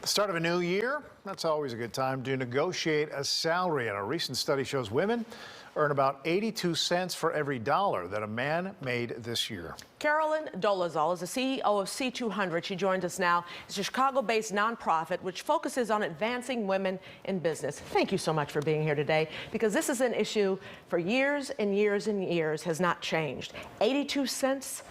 Start of a new year, that's always a good time to negotiate a salary. And a recent study shows women earn about 82 cents for every dollar that a man made this year. Carolyn Dolezal is the CEO of C200. She joins us now. It's a Chicago-based nonprofit which focuses on advancing women in business. Thank you so much for being here today, because this is an issue for years and years and years has not changed. 82 cents?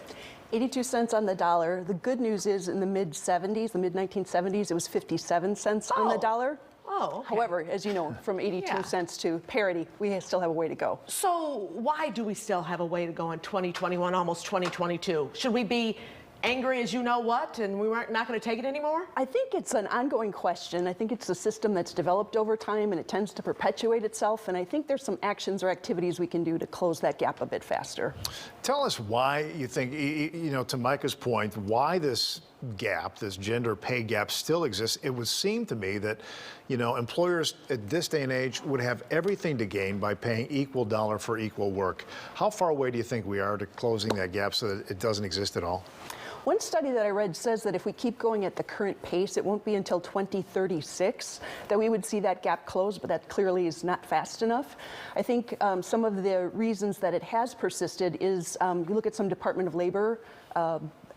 82 cents on the dollar. The good news is in the mid-70s, the mid-1970s, it was 57 cents on the dollar. Oh, okay. However, as you know, from 82 cents to parity, we still have a way to go. So why do we still have a way to go in 2021, almost 2022? Should we be angry as you know what, and we weren't not going to take it anymore? I think it's an ongoing question. I think it's a system that's developed over time, and it tends to perpetuate itself. And I think there's some actions or activities we can do to close that gap a bit faster. Tell us why you think, you know, to Micah's point, why this gap, this gender pay gap still exists. It would seem to me that, you know, employers at this day and age would have everything to gain by paying equal dollar for equal work. How far away do you think we are to closing that gap so that it doesn't exist at all? One study that I read says that if we keep going at the current pace, it won't be until 2036 that we would see that gap close, but that clearly is not fast enough. I think some of the reasons that it has persisted is you look at some Department of Labor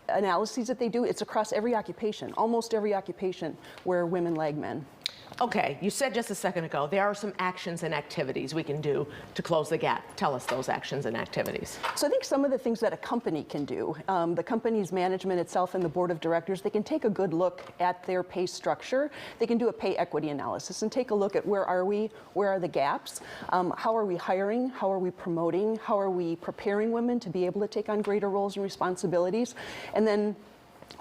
analyses that they do, it's across every occupation, almost every occupation where women lag men. Okay, you said just a second ago there are some actions and activities we can do to close the gap. Tell us those actions and activities. So I think some of the things that a company can do, the company's management itself and the board of directors, they can take a good look at their pay structure. They can do a pay equity analysis and take a look at where are we, where are the gaps, how are we hiring, how are we promoting, how are we preparing women to be able to take on greater roles and responsibilities, and then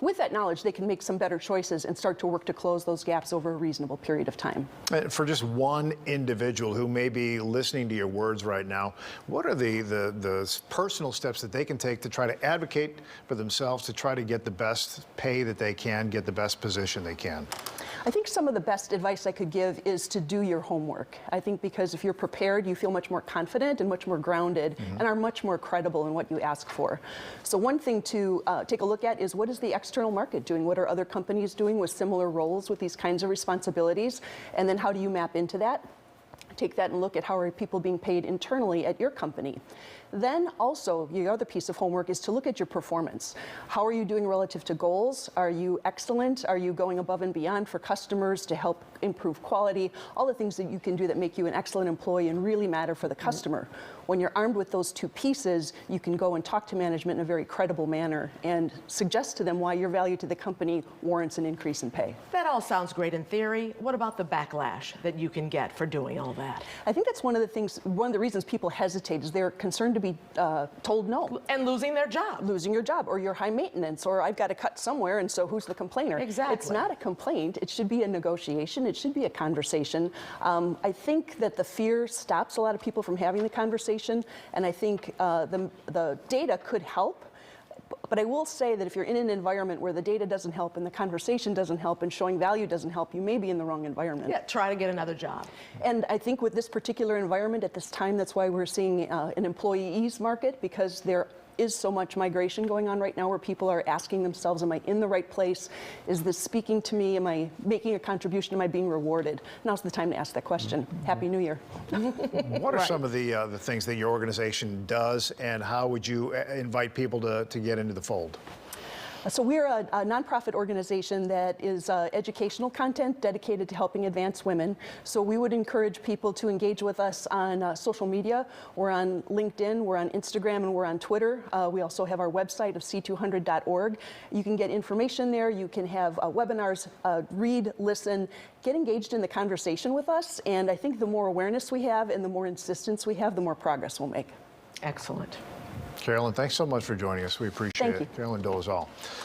with that knowledge, they can make some better choices and start to work to close those gaps over a reasonable period of time. For just one individual who may be listening to your words right now, what are the personal steps that they can take to try to advocate for themselves, to try to get the best pay that they can, get the best position they can? I think some of the best advice I could give is to do your homework. I think because if you're prepared, you feel much more confident and much more grounded and are much more credible in what you ask for. So one thing to take a look at is, what is the external market doing? What are other companies doing with similar roles with these kinds of responsibilities? And then how do you map into that? Take that and look at how are people being paid internally at your company. Then also, the other piece of homework is to look at your performance. How are you doing relative to goals? Are you excellent? Are you going above and beyond for customers to help improve quality? All the things that you can do that make you an excellent employee and really matter for the customer. When you're armed with those two pieces, you can go and talk to management in a very credible manner and suggest to them why your value to the company warrants an increase in pay. That all sounds great in theory. What about the backlash that you can get for doing all that? I think that's one of the reasons people hesitate is they're concerned to be told no. And losing their job. Losing your job, or you're high maintenance, or I've got to cut somewhere, and so who's the complainer? Exactly. It's not a complaint. It should be a negotiation. It should be a conversation. I think that the fear stops a lot of people from having the conversation, and I think the data could help. But I will say that if you're in an environment where the data doesn't help and the conversation doesn't help and showing value doesn't help, you may be in the wrong environment. Yeah, try to get another job. And I think with this particular environment at this time, that's why we're seeing an employee ease market, because there is so much migration going on right now where people are asking themselves, am I in the right place? Is this speaking to me? Am I making a contribution? Am I being rewarded? Now's the time to ask that question. Happy New Year. What are some of the things that your organization does, and how would you invite people to get into the fold? So we're a nonprofit organization that is educational content dedicated to helping advance women. So we would encourage people to engage with us on social media. We're on LinkedIn, we're on Instagram, and we're on Twitter. We also have our website of c200.org. You can get information there. You can have webinars, read, listen, get engaged in the conversation with us. And I think the more awareness we have and the more insistence we have, the more progress we'll make. Excellent. Carolyn, thanks so much for joining us. We appreciate it. Thank you. Carolyn Dolezal.